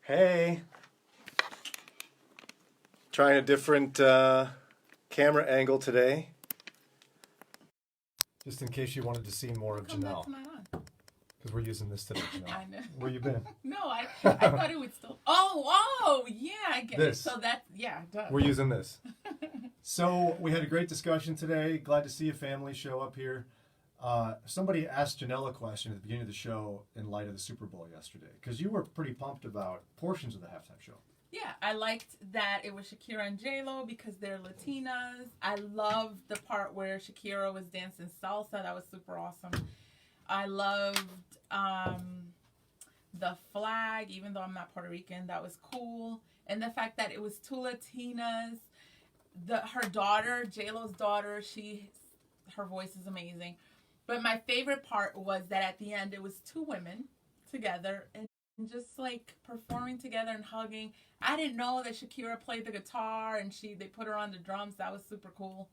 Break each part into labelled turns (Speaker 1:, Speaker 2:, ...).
Speaker 1: Hey, trying a different camera angle today, just in case you wanted to see more of Janelle. Because we're using this today, Janelle.
Speaker 2: I know.
Speaker 1: Where you been?
Speaker 2: No, I thought it would still. Oh, yeah, I get
Speaker 1: This.
Speaker 2: it. So that, yeah, duh.
Speaker 1: We're using this. So we had a great discussion today. Glad to see a family show up here. Somebody asked Janelle a question at the beginning of the show in light of the Super Bowl yesterday, because you were pretty pumped about portions of the halftime show.
Speaker 2: Yeah, I liked that it was Shakira and J-Lo because they're Latinas. I loved the part where Shakira was dancing salsa. That was super awesome. I loved the flag, even though I'm not Puerto Rican. That was cool. And the fact that it was two Latinas. Her daughter, J-Lo's daughter, her voice is amazing. But my favorite part was that at the end, it was two women together and just like performing together and hugging. I didn't know that Shakira played the guitar and they put her on the drums. That was super cool.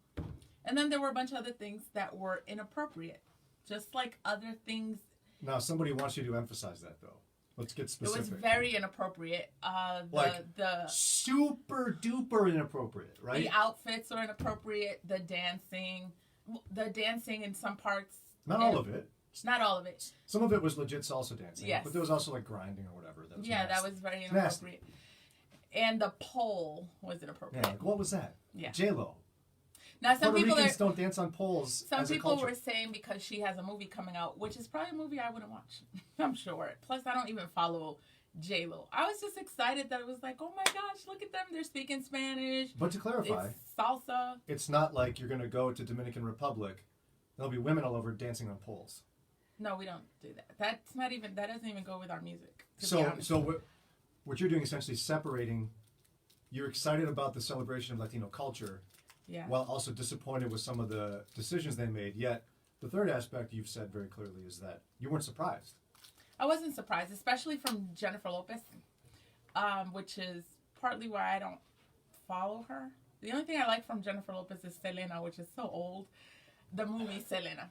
Speaker 2: And then there were a bunch of other things that were inappropriate, just like other things.
Speaker 1: Now, somebody wants you to emphasize that, though. Let's get specific.
Speaker 2: It was very inappropriate. The
Speaker 1: super duper inappropriate, right?
Speaker 2: The outfits were inappropriate. The dancing in some parts.
Speaker 1: Not all of it.
Speaker 2: Not all of it.
Speaker 1: Some of it was legit salsa dancing.
Speaker 2: Yes.
Speaker 1: But there was also like grinding or whatever. That was
Speaker 2: that was very inappropriate. And the pole was inappropriate.
Speaker 1: Yeah, like, what was that?
Speaker 2: Yeah.
Speaker 1: J-Lo.
Speaker 2: Now some
Speaker 1: Puerto
Speaker 2: people
Speaker 1: Ricans don't dance on poles.
Speaker 2: Some
Speaker 1: as a
Speaker 2: people
Speaker 1: culture.
Speaker 2: were saying because she has a movie coming out, which is probably a movie I wouldn't watch. I'm sure. Plus, I don't even follow J-Lo. I was just excited that it was like, oh my gosh, look at them. They're speaking Spanish.
Speaker 1: But to clarify,
Speaker 2: it's salsa.
Speaker 1: It's not like you're going to go to Dominican Republic. There'll be women all over dancing on poles.
Speaker 2: No, we don't do that. That doesn't even go with our music.
Speaker 1: So what you're doing is essentially separating. You're excited about the celebration of Latino culture, while also disappointed with some of the decisions they made. Yet the third aspect you've said very clearly is that you weren't surprised.
Speaker 2: I wasn't surprised, especially from Jennifer Lopez, which is partly why I don't follow her. The only thing I like from Jennifer Lopez is Selena, which is so old. The movie Selena.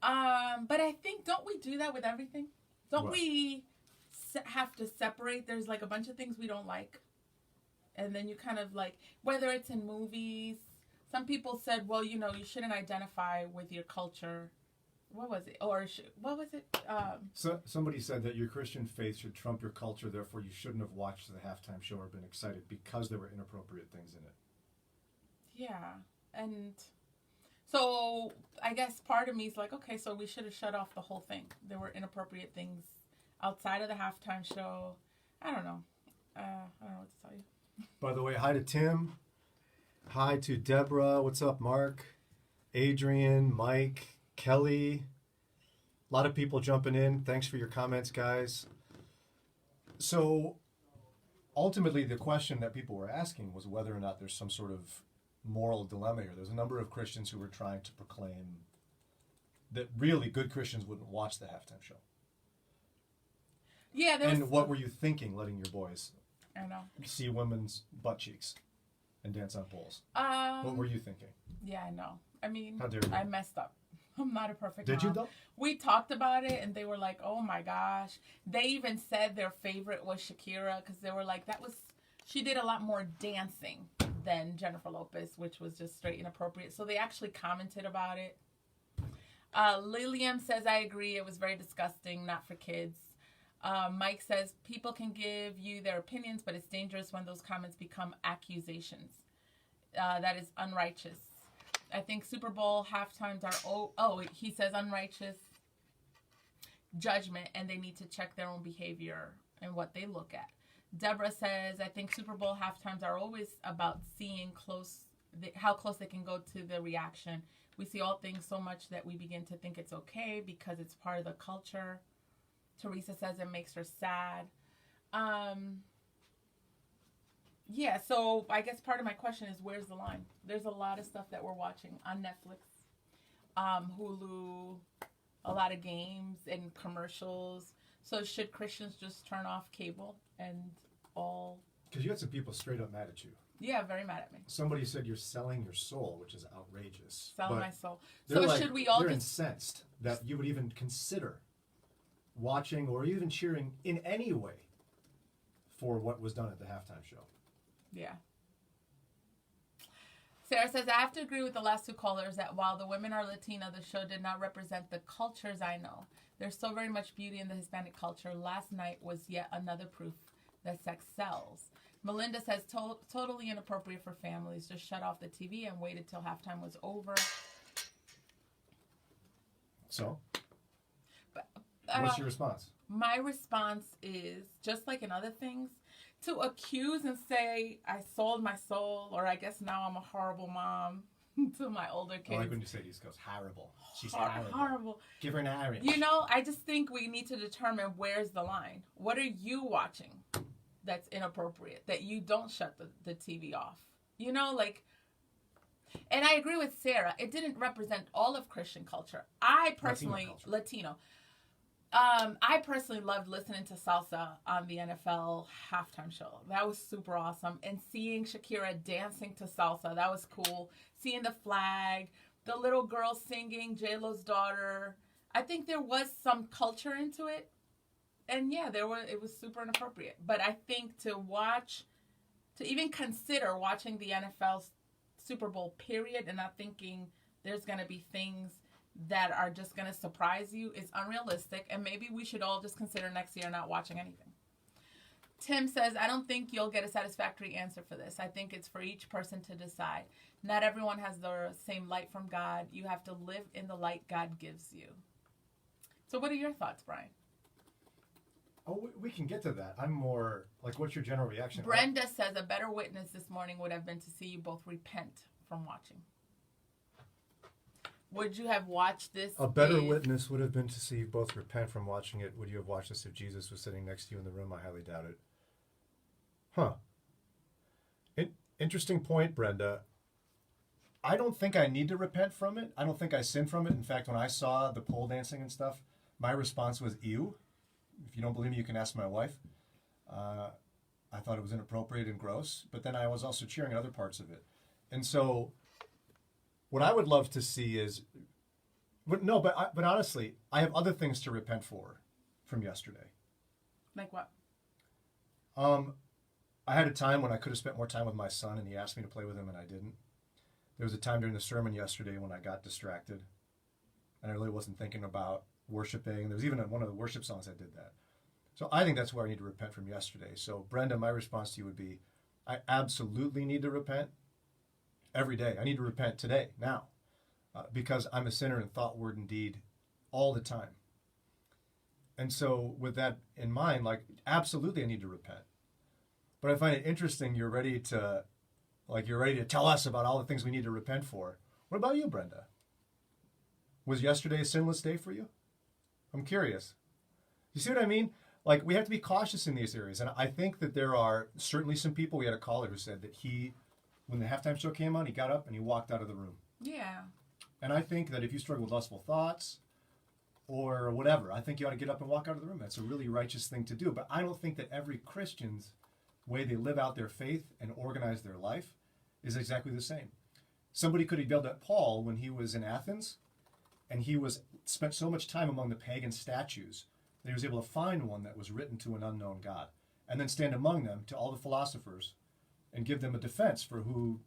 Speaker 2: But I think, don't we do that with everything? Don't we have to separate? There's like a bunch of things we don't like. And then you kind of like, whether it's in movies, some people said, well, you shouldn't identify with your culture. What was it? Or what was it?
Speaker 1: So somebody said that your Christian faith should trump your culture, therefore you shouldn't have watched the halftime show or been excited because there were inappropriate things in it.
Speaker 2: Yeah. And so I guess part of me is like, okay, so we should have shut off the whole thing. There were inappropriate things outside of the halftime show. I don't know. I don't know what to tell you.
Speaker 1: By the way, hi to Tim. Hi to Deborah. What's up, Mark? Adrian, Mike, Kelly. A lot of people jumping in. Thanks for your comments, guys. So ultimately, the question that people were asking was whether or not there's some sort of moral dilemma here. There's a number of Christians who were trying to proclaim that really good Christians wouldn't watch the halftime show.
Speaker 2: Yeah.
Speaker 1: And what were you thinking, letting your boys see women's butt cheeks and dance on poles? What were you thinking?
Speaker 2: Yeah, I know. I mean,
Speaker 1: how dare you?
Speaker 2: I messed up. I'm not a perfect mom.
Speaker 1: Did you though?
Speaker 2: We talked about it and they were like, oh my gosh. They even said their favorite was Shakira because they were like, she did a lot more dancing than Jennifer Lopez, which was just straight inappropriate. So they actually commented about it. Lilium says, I agree. It was very disgusting, not for kids. Mike says, people can give you their opinions, but it's dangerous when those comments become accusations. That is unrighteous. I think Super Bowl halftimes are, he says unrighteous judgment, and they need to check their own behavior and what they look at. Deborah says, I think Super Bowl halftimes are always about seeing how close they can go to the reaction. We see all things so much that we begin to think it's okay because it's part of the culture. Teresa says it makes her sad. So I guess part of my question is, where's the line? There's a lot of stuff that we're watching on Netflix, Hulu, a lot of games and commercials. So should Christians just turn off cable and all? Because
Speaker 1: you had some people straight up mad at you.
Speaker 2: Yeah, very mad at me.
Speaker 1: Somebody said you're selling your soul, which is outrageous.
Speaker 2: Selling my soul. So should we all
Speaker 1: they're incensed that you would even consider watching or even cheering in any way for what was done at the halftime show.
Speaker 2: Yeah. Sarah says, I have to agree with the last two callers that while the women are Latino, the show did not represent the cultures I know. There's so very much beauty in the Hispanic culture. Last night was yet another proof that sex sells. Melinda says, totally inappropriate for families. Just shut off the TV and waited till halftime was over.
Speaker 1: So,
Speaker 2: But,
Speaker 1: what's your response?
Speaker 2: My response is, just like in other things, to accuse and say, I sold my soul, or I guess now I'm a horrible mom to my older kids.
Speaker 1: I like when you say East Coast. Horrible. She's horrible.
Speaker 2: Horrible.
Speaker 1: Give her an orange.
Speaker 2: You know, I just think we need to determine where's the line. What are you watching that's inappropriate, that you don't shut the TV off? You know, like, and I agree with Sarah. It didn't represent all of Christian culture. I personally, Latino. I personally loved listening to salsa on the NFL halftime show. That was super awesome. And seeing Shakira dancing to salsa, that was cool. Seeing the flag, the little girl singing, J-Lo's daughter. I think there was some culture into it. And yeah, it was super inappropriate. But I think to even consider watching the NFL Super Bowl period and not thinking there's going to be things that are just going to surprise you is unrealistic, and maybe we should all just consider next year not watching anything. Tim says, I don't think you'll get a satisfactory answer for this. I think it's for each person to decide. Not everyone has the same light from God. You have to live in the light God gives you. So what are your thoughts, Brian?
Speaker 1: Oh, we can get to that. I'm more like, what's your general reaction?
Speaker 2: Brenda says, a better witness this morning would have been to see you both repent from watching. Would you have watched this?
Speaker 1: A better witness would have been to see you both repent from watching it. Would you have watched this if Jesus was sitting next to you in the room? I highly doubt it. Huh. Interesting point, Brenda. I don't think I need to repent from it. I don't think I sinned from it. In fact, when I saw the pole dancing and stuff, my response was, ew. If you don't believe me, you can ask my wife. I thought it was inappropriate and gross, but then I was also cheering other parts of it. And so what I would love to see is, but honestly, I have other things to repent for from yesterday.
Speaker 2: Like what?
Speaker 1: I had a time when I could have spent more time with my son, and he asked me to play with him, and I didn't. There was a time during the sermon yesterday when I got distracted, and I really wasn't thinking about worshiping. There was even one of the worship songs I did that. So I think that's where I need to repent from yesterday. So Brenda, my response to you would be, I absolutely need to repent every day. I need to repent today, now, because I'm a sinner in thought, word, and deed all the time. And so with that in mind, like, absolutely I need to repent. But I find it interesting you're ready to tell us about all the things we need to repent for. What about you, Brenda? Was yesterday a sinless day for you? I'm curious. You see what I mean? Like, we have to be cautious in these areas. And I think that there are certainly some people, we had a caller who said that when the halftime show came on, he got up and he walked out of the room.
Speaker 2: Yeah.
Speaker 1: And I think that if you struggle with lustful thoughts or whatever, I think you ought to get up and walk out of the room. That's a really righteous thing to do. But I don't think that every Christian's way they live out their faith and organize their life is exactly the same. Somebody could have yelled at Paul when he was in Athens, and he spent so much time among the pagan statues that he was able to find one that was written to an unknown God, and then stand among them to all the philosophers and give them a defense for who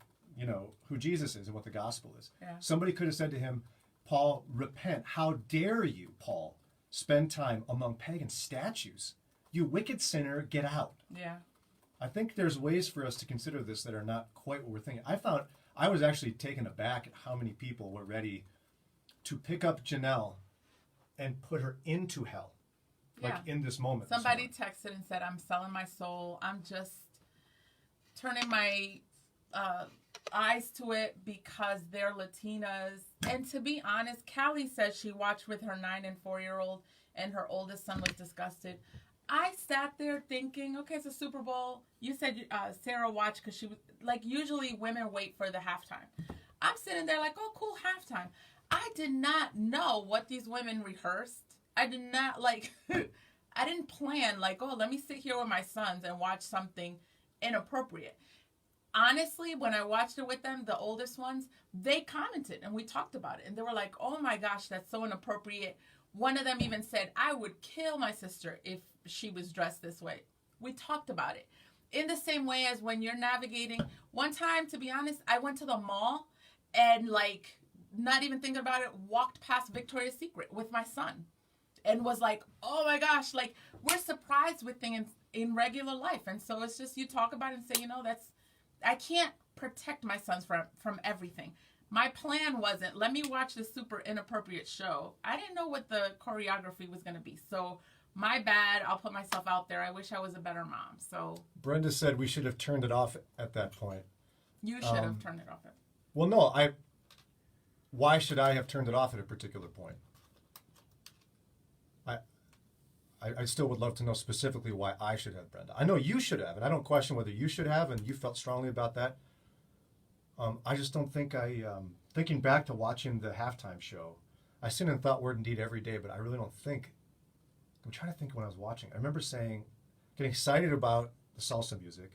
Speaker 1: Jesus is and what the gospel is.
Speaker 2: Yeah.
Speaker 1: Somebody could have said to him, Paul, repent. How dare you, Paul, spend time among pagan statues? You wicked sinner, get out.
Speaker 2: Yeah.
Speaker 1: I think there's ways for us to consider this that are not quite what we're thinking. I was actually taken aback at how many people were ready to pick up Janelle and put her into hell, in this moment.
Speaker 2: Somebody texted and said, I'm selling my soul. I'm just turning my eyes to it because they're Latinas. And to be honest, Callie says she watched with her 9 and 4-year-old, and her oldest son was disgusted. I sat there thinking, okay, it's a Super Bowl. You said Sarah watched because she was, like, usually women wait for the halftime. I'm sitting there like, oh, cool, halftime. I did not know what these women rehearsed. I did not, I didn't plan, let me sit here with my sons and watch something inappropriate. Honestly, when I watched it with them, the oldest ones, they commented and we talked about it. And they were like, oh my gosh, that's so inappropriate. One of them even said, I would kill my sister if she was dressed this way. We talked about it. In the same way as when you're navigating. One time, to be honest, I went to the mall and, like, not even thinking about it, walked past Victoria's Secret with my son and was like, oh my gosh, like, we're surprised with things in regular life. And so it's just, you talk about it and say, you know, I can't protect my sons from everything. My plan wasn't, let me watch this super inappropriate show. I didn't know what the choreography was going to be. So my bad. I'll put myself out there. I wish I was a better mom. So
Speaker 1: Brenda said we should have turned it off at that point.
Speaker 2: you should have turned it off.
Speaker 1: Well, no, why should I have turned it off at a particular point? I still would love to know specifically why I should have, Brenda. I know you should have, and I don't question whether you should have, and you felt strongly about that. I just don't think thinking back to watching the halftime show, I sin in thought, word, and deed every day, but I really don't think. I'm trying to think when I was watching. I remember getting excited about the salsa music.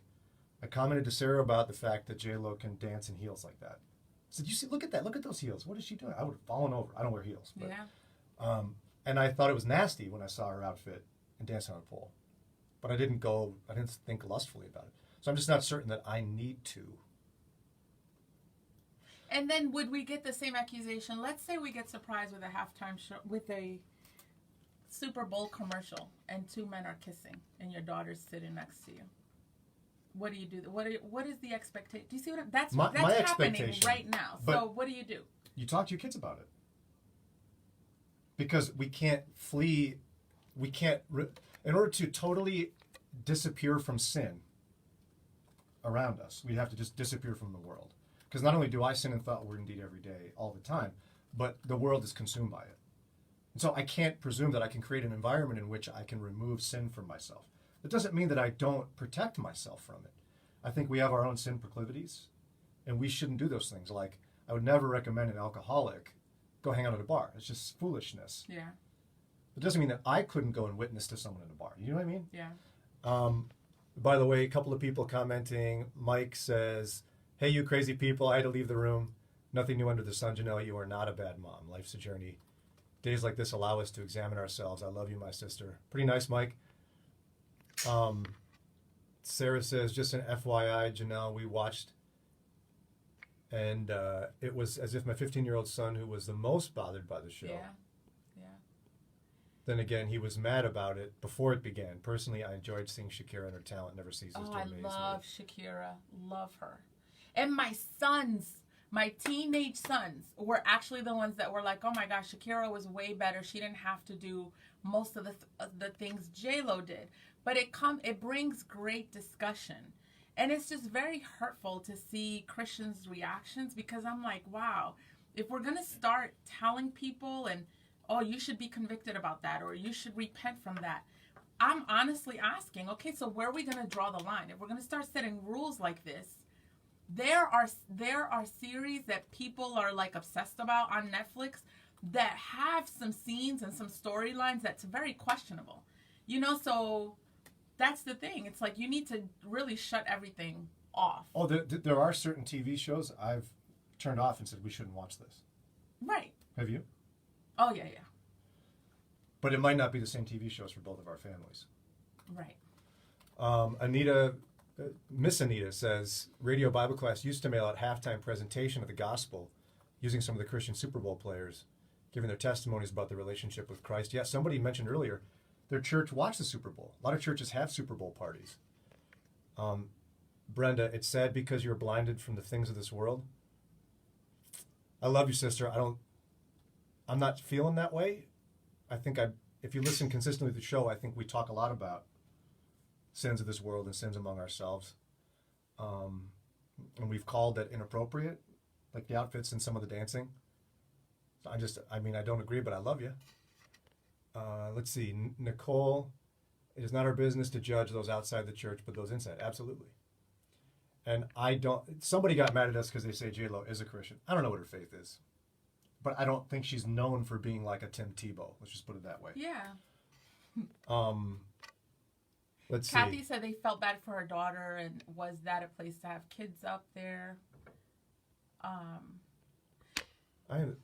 Speaker 1: I commented to Sarah about the fact that J-Lo can dance in heels like that. I said, you see, look at that. Look at those heels. What is she doing? I would have fallen over. I don't wear heels. But,
Speaker 2: Yeah.
Speaker 1: And I thought it was nasty when I saw her outfit and dancing on a pole. But I didn't think lustfully about it. So I'm just not certain that I need to.
Speaker 2: And then would we get the same accusation? Let's say we get surprised with a halftime show, with a Super Bowl commercial, and two men are kissing, and your daughter's sitting next to you. What do you do? What is the expectation? Do you see what that's
Speaker 1: my
Speaker 2: happening right now? So what do?
Speaker 1: You talk to your kids about it. Because we can't flee, in order to totally disappear from sin around us, we'd have to just disappear from the world. Because not only do I sin in thought, word, and deed every day, all the time, but the world is consumed by it. And so I can't presume that I can create an environment in which I can remove sin from myself. That doesn't mean that I don't protect myself from it. I think we have our own sin proclivities, and we shouldn't do those things. Like, I would never recommend an alcoholic go hang out at a bar. It's just foolishness.
Speaker 2: Yeah.
Speaker 1: It doesn't mean that I couldn't go and witness to someone in a bar. You know what I mean?
Speaker 2: Yeah.
Speaker 1: By the way, a couple of people commenting. Mike says, hey, you crazy people, I had to leave the room. Nothing new under the sun, Janelle. You are not a bad mom. Life's a journey. Days like this allow us to examine ourselves. I love you, my sister. Pretty nice, Mike. Sarah says, just an FYI, Janelle, we watched, and it was as if my 15-year-old son, who was the most bothered by the show.
Speaker 2: Yeah. Yeah.
Speaker 1: Then again, he was mad about it before it began. Personally, I enjoyed seeing Shakira and her talent never ceases to amaze me.
Speaker 2: I love Shakira. Love her. And my teenage sons were actually the ones that were like, oh my gosh, Shakira was way better. She didn't have to do most of the things J-Lo did. But it brings great discussion. And it's just very hurtful to see Christians' reactions, because I'm like, wow, if we're going to start telling people and, oh, you should be convicted about that, or you should repent from that, I'm honestly asking, okay, so where are we going to draw the line? If we're going to start setting rules like this, there are series that people are like obsessed about on Netflix that have some scenes and some storylines that's very questionable. You know, so that's the thing. It's like you need to really shut everything off.
Speaker 1: Oh, there are certain TV shows I've turned off and said we shouldn't watch this.
Speaker 2: Right.
Speaker 1: Have you?
Speaker 2: Oh, yeah.
Speaker 1: But it might not be the same TV shows for both of our families.
Speaker 2: Right.
Speaker 1: Miss Anita says, Radio Bible Class used to mail out halftime presentation of the gospel using some of the Christian Super Bowl players, giving their testimonies about their relationship with Christ. Yeah, somebody mentioned earlier, their church watched the Super Bowl. A lot of churches have Super Bowl parties. Brenda, it's sad because you're blinded from the things of this world. I love you, sister. I'm not feeling that way. I think if you listen consistently to the show, I think we talk a lot about sins of this world and sins among ourselves. And we've called it inappropriate, like the outfits and some of the dancing. So I don't agree, but I love you. Let's see, Nicole, it is not our business to judge those outside the church, but those inside, absolutely. And somebody got mad at us because they say J-Lo is a Christian. I don't know what her faith is, but I don't think she's known for being like a Tim Tebow. Let's just put it that way.
Speaker 2: Yeah.
Speaker 1: Let's
Speaker 2: Kathy
Speaker 1: see.
Speaker 2: said they felt bad for her daughter, and was that a place to have kids up there?
Speaker 1: I'm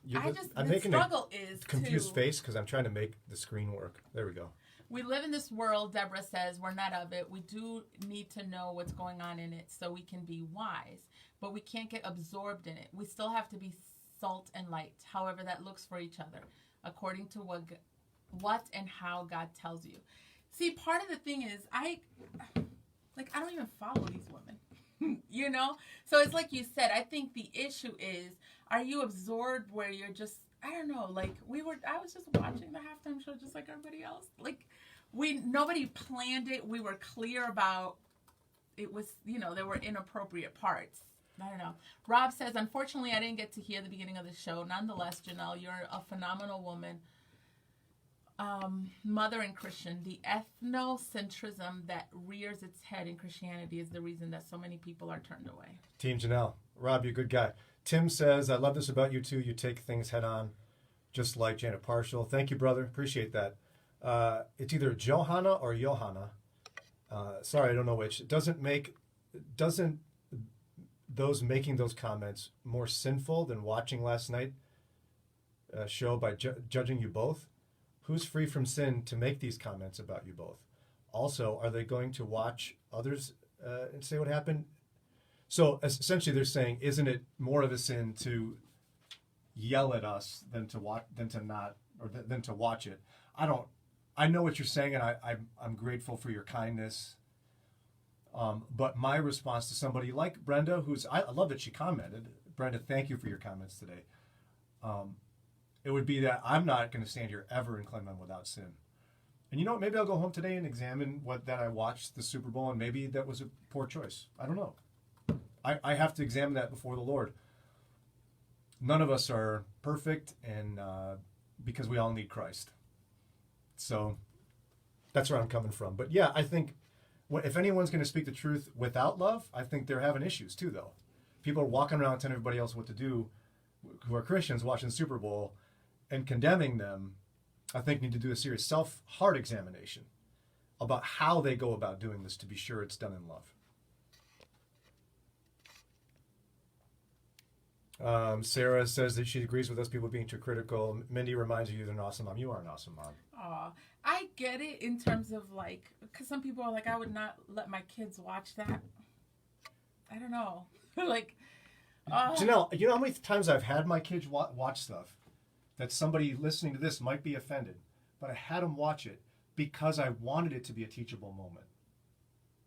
Speaker 2: the
Speaker 1: making
Speaker 2: struggle
Speaker 1: a
Speaker 2: is
Speaker 1: confused
Speaker 2: to,
Speaker 1: face because I'm trying to make the screen work. There we go.
Speaker 2: We live in this world, Deborah says, we're not of it. We do need to know what's going on in it so we can be wise, but we can't get absorbed in it. We still have to be salt and light, however that looks for each other, according to what and how God tells you. See, part of the thing is, I don't even follow these women, you know? So it's like you said, I think the issue is, are you absorbed where you're just, I don't know, like I was just watching the halftime show just like everybody else. Like nobody planned it. We were clear about it was, there were inappropriate parts. I don't know. Rob says, unfortunately, I didn't get to hear the beginning of the show. Nonetheless, Janelle, you're a phenomenal woman. Mother and Christian. The ethnocentrism that rears its head in Christianity is the reason that so many people are turned away.
Speaker 1: Team Janelle. Rob, you're a good guy. Tim says, I love this about you two. You take things head on, just like Janet Partial. Thank you, brother. Appreciate that. It's either Johanna or Johanna. Sorry, I don't know which. Doesn't those making those comments more sinful than watching last night show by judging you both? Who's free from sin to make these comments about you both? Also, are they going to watch others and say what happened? So essentially, they're saying, isn't it more of a sin to yell at us than to watch, than to watch it? I know what you're saying, and I'm grateful for your kindness. But my response to somebody like Brenda, I love that she commented. Brenda, thank you for your comments today. It would be that I'm not going to stand here ever and claim I'm without sin. And you know what? Maybe I'll go home today and examine that I watched the Super Bowl, and maybe that was a poor choice. I don't know. I have to examine that before the Lord. None of us are perfect, and because we all need Christ. So that's where I'm coming from. But yeah, I think if anyone's going to speak the truth without love, I think they're having issues too, though. People are walking around telling everybody else what to do who are Christians watching the Super Bowl and condemning them. I think need to do a serious self-heart examination about how they go about doing this to be sure it's done in love. Sarah says that she agrees with us, people being too critical. Mindy reminds you you're an awesome mom. You are an awesome mom.
Speaker 2: Aw, I get it in terms of because some people are like, I would not let my kids watch that. I don't know.
Speaker 1: Janelle, you know how many times I've had my kids watch stuff that somebody listening to this might be offended, but I had them watch it because I wanted it to be a teachable moment.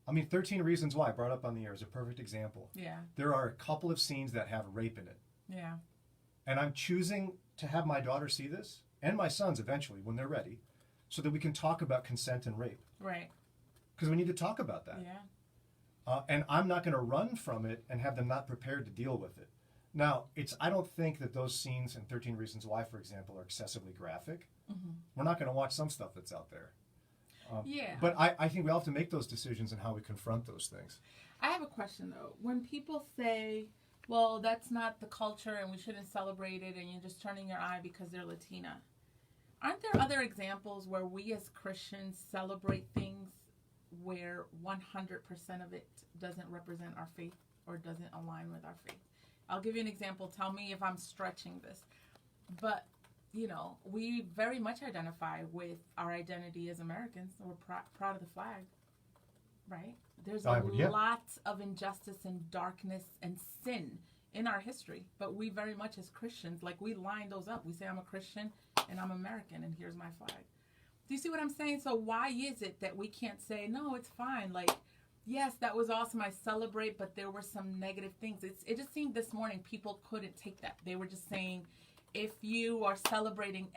Speaker 1: I mean, 13 Reasons Why, brought up on the air, is a perfect example.
Speaker 2: Yeah.
Speaker 1: There are a couple of scenes that have rape in it.
Speaker 2: Yeah.
Speaker 1: And I'm choosing to have my daughter see this, and my sons eventually, when they're ready, so that we can talk about consent and rape.
Speaker 2: Right.
Speaker 1: Because we need to talk about that.
Speaker 2: Yeah.
Speaker 1: And I'm not going to run from it and have them not prepared to deal with it. Now, I don't think that those scenes in 13 Reasons Why, for example, are excessively graphic. Mm-hmm. We're not going to watch some stuff that's out there.
Speaker 2: Yeah.
Speaker 1: But I think we all have to make those decisions in how we confront those things.
Speaker 2: I have a question, though. When people say, well, that's not the culture and we shouldn't celebrate it and you're just turning your eye because they're Latina, aren't there other examples where we as Christians celebrate things where 100% of it doesn't represent our faith or doesn't align with our faith? I'll give you an example. Tell me if I'm stretching this. But we very much identify with our identity as Americans. We're proud of the flag, right? There's a lot of injustice and darkness and sin in our history, but we very much as Christians, we line those up. We say, I'm a Christian and I'm American and here's my flag. Do you see what I'm saying? So why is it that we can't say, no, it's fine? Yes, that was awesome. I celebrate, but there were some negative things. It just seemed this morning people couldn't take that. They were just saying, if you are celebrating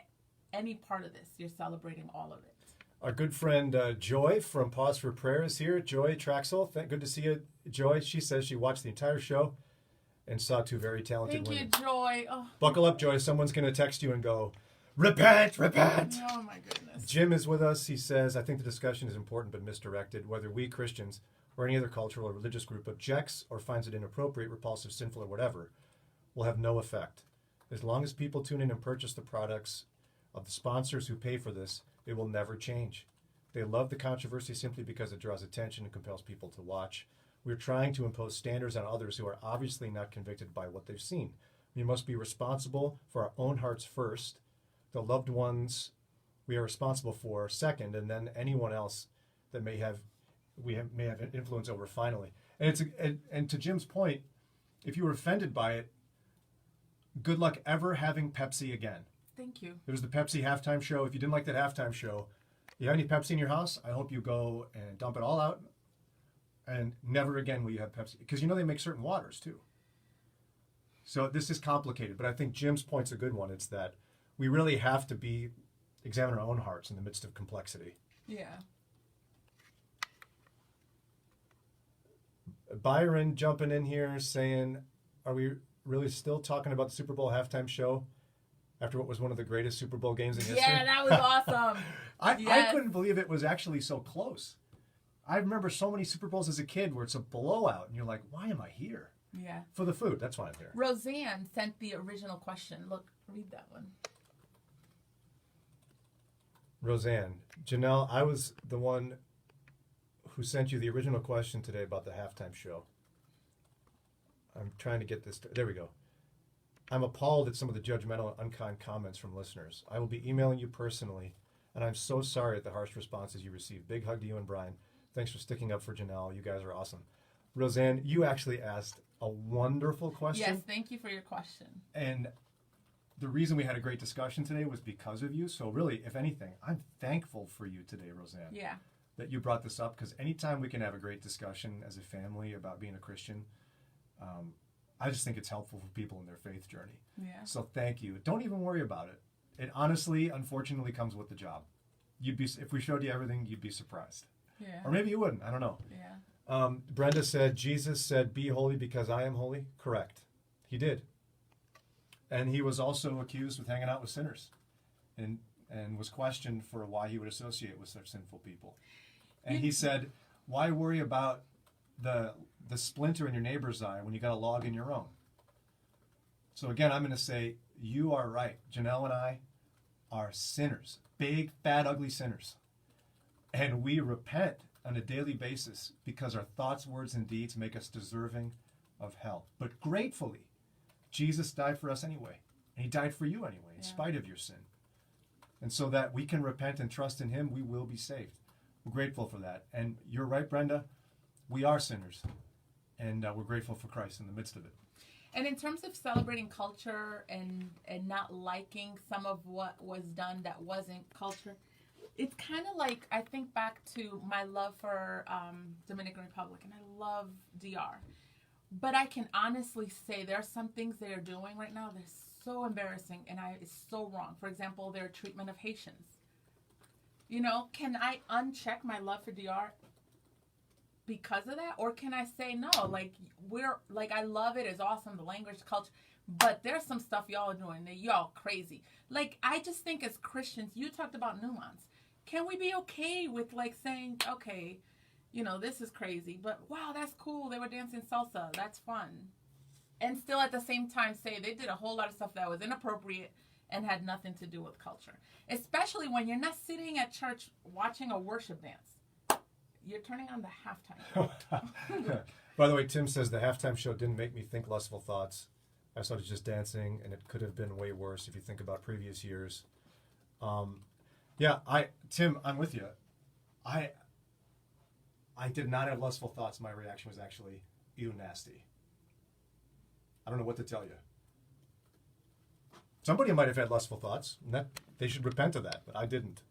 Speaker 2: any part of this, you're celebrating all of it.
Speaker 1: Our good friend Joy from Pause for Prayer is here. Joy Traxel, good to see you, Joy. She says she watched the entire show and saw two very talented women.
Speaker 2: Thank you, Joy. Oh.
Speaker 1: Buckle up, Joy. Someone's going to text you and go, repent, repent.
Speaker 2: Oh, my goodness.
Speaker 1: Jim is with us. He says, I think the discussion is important but misdirected. Whether we Christians or any other cultural or religious group objects or finds it inappropriate, repulsive, sinful, or whatever, will have no effect. As long as people tune in and purchase the products of the sponsors who pay for this, it will never change. They love the controversy simply because it draws attention and compels people to watch. We're trying to impose standards on others who are obviously not convicted by what they've seen. We must be responsible for our own hearts first, the loved ones we are responsible for second, and then anyone else that may have influence over finally. And to Jim's point, if you were offended by it, good luck ever having Pepsi again.
Speaker 2: Thank you.
Speaker 1: It was the Pepsi halftime show. If you didn't like that halftime show, you have any Pepsi in your house, I hope you go and dump it all out, and never again will you have Pepsi. Because they make certain waters too. So this is complicated, but I think Jim's point's a good one. It's that we really have to examine our own hearts in the midst of complexity.
Speaker 2: Yeah.
Speaker 1: Byron jumping in here saying, are we really still talking about the Super Bowl halftime show after what was one of the greatest Super Bowl games in history?
Speaker 2: Yeah, that was awesome.
Speaker 1: I couldn't believe it was actually so close. I remember so many Super Bowls as a kid where it's a blowout, and you're like, why am I here?
Speaker 2: Yeah.
Speaker 1: For the food, that's why I'm here.
Speaker 2: Roseanne sent the original question. Look, read that one.
Speaker 1: Roseanne, Janelle, I was the one who sent you the original question today about the halftime show. I'm trying to get this. There we go. I'm appalled at some of the judgmental and unkind comments from listeners. I will be emailing you personally, and I'm so sorry at the harsh responses you received. Big hug to you and Brian. Thanks for sticking up for Janelle. You guys are awesome. Roseanne, you actually asked a wonderful question.
Speaker 2: Yes, thank you for your question.
Speaker 1: And the reason we had a great discussion today was because of you. So really, if anything, I'm thankful for you today, Roseanne.
Speaker 2: Yeah.
Speaker 1: That you brought this up, because anytime we can have a great discussion as a family about being a Christian, I just think it's helpful for people in their faith journey.
Speaker 2: Yeah.
Speaker 1: So thank you. Don't even worry about it. It honestly, unfortunately, comes with the job. If we showed you everything, you'd be surprised.
Speaker 2: Yeah.
Speaker 1: Or maybe you wouldn't. I don't know.
Speaker 2: Yeah.
Speaker 1: Brenda said, Jesus said, be holy because I am holy. Correct. He did. And he was also accused with hanging out with sinners and was questioned for why he would associate with such sinful people. And he said, why worry about the splinter in your neighbor's eye when you got a log in your own? So again, I'm going to say, you are right. Janelle and I are sinners. Big, fat, ugly sinners. And we repent on a daily basis because our thoughts, words, and deeds make us deserving of hell. But gratefully, Jesus died for us anyway. And he died for you anyway, in spite of your sin. And so that we can repent and trust in him, we will be saved. We're grateful for that. And you're right, Brenda. We are sinners. And we're grateful for Christ in the midst of it.
Speaker 2: And in terms of celebrating culture and not liking some of what was done that wasn't culture, it's kind of like, I think back to my love for Dominican Republic, and I love DR. But I can honestly say there are some things they are doing right now that are so embarrassing and it's so wrong. For example, their treatment of Haitians. Can I uncheck my love for DR because of that? Or can I say, no, I love it, it's awesome, the language, culture, but there's some stuff y'all are doing that y'all crazy. I just think as Christians, you talked about nuance. Can we be okay with saying, okay, this is crazy, but wow, that's cool, they were dancing salsa, that's fun. And still at the same time say they did a whole lot of stuff that was inappropriate and had nothing to do with culture. Especially when you're not sitting at church watching a worship dance. You're turning on the halftime show.
Speaker 1: By the way, Tim says the halftime show didn't make me think lustful thoughts. I started just dancing, and it could have been way worse if you think about previous years. Tim, I'm with you. I did not have lustful thoughts. My reaction was actually, ew, nasty. I don't know what to tell you. Somebody might have had lustful thoughts, and that they should repent of that, but I didn't.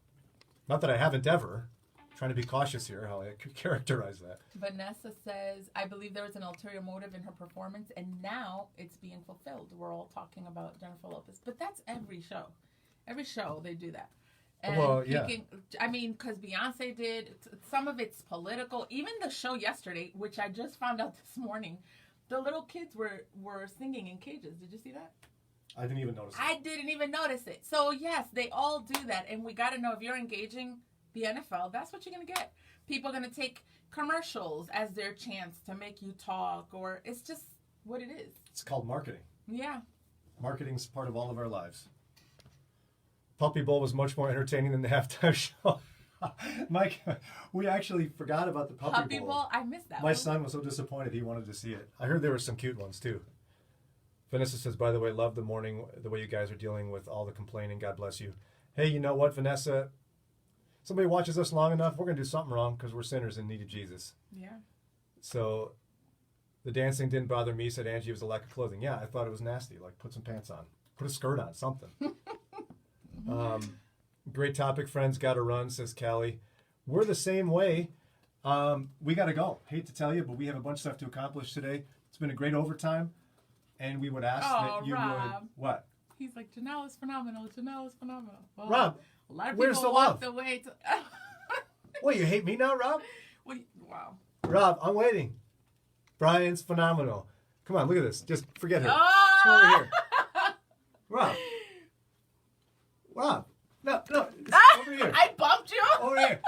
Speaker 1: Not that I haven't ever. I'm trying to be cautious here how I could characterize that.
Speaker 2: Vanessa says, I believe there was an ulterior motive in her performance, and now it's being fulfilled. We're all talking about Jennifer Lopez. But that's every show. Every show, they do that. And because Beyonce did, some of it's political. Even the show yesterday, which I just found out this morning, the little kids were singing in cages. Did you see that?
Speaker 1: I didn't even notice it.
Speaker 2: I didn't even notice it. So, yes, they all do that. And we got to know if you're engaging the NFL, that's what you're going to get. People are going to take commercials as their chance to make you talk, or it's just what it is.
Speaker 1: It's called marketing.
Speaker 2: Yeah.
Speaker 1: Marketing's part of all of our lives. Puppy Bowl was much more entertaining than the halftime show. Mike, we actually forgot about the Puppy Bowl.
Speaker 2: I missed that
Speaker 1: My
Speaker 2: one.
Speaker 1: son was so disappointed he wanted to see it. I heard there were some cute ones too. Vanessa says, by the way, love the morning, the way you guys are dealing with all the complaining. God bless you. Hey, you know what, Vanessa? Somebody watches us long enough, we're going to do something wrong because we're sinners in need of Jesus.
Speaker 2: Yeah.
Speaker 1: So the dancing didn't bother me, said Angie. It was a lack of clothing. Yeah, I thought it was nasty. Like, put some pants on. Put a skirt on, something. Great topic, friends. Got to run, says Callie. We're the same way. We got to go. Hate to tell you, but we have a bunch of stuff to accomplish today. It's been a great overtime. And we would ask that you
Speaker 2: Rob.
Speaker 1: would... What?
Speaker 2: He's like, Janelle is phenomenal. Janelle is phenomenal. Well,
Speaker 1: Rob,
Speaker 2: a lot of
Speaker 1: where's
Speaker 2: people
Speaker 1: the love?
Speaker 2: walked away to...
Speaker 1: What, you hate me now, Rob?
Speaker 2: Wow.
Speaker 1: Rob, I'm waiting. Brian's phenomenal. Come on, look at this. Just forget her.
Speaker 2: Oh!
Speaker 1: Come over here. Rob. Rob. No. Over here.
Speaker 2: I bumped you.
Speaker 1: Over here.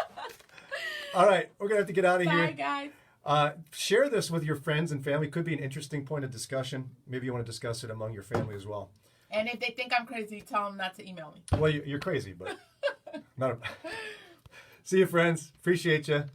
Speaker 1: All right, we're going to have to get out of
Speaker 2: Bye,
Speaker 1: here.
Speaker 2: guys.
Speaker 1: Share this with your friends and family. Could be an interesting point of discussion. Maybe you want to discuss it among your family as well.
Speaker 2: And if they think I'm crazy, tell them not to email me.
Speaker 1: Well, you're crazy, but not a... See you, friends. Appreciate you.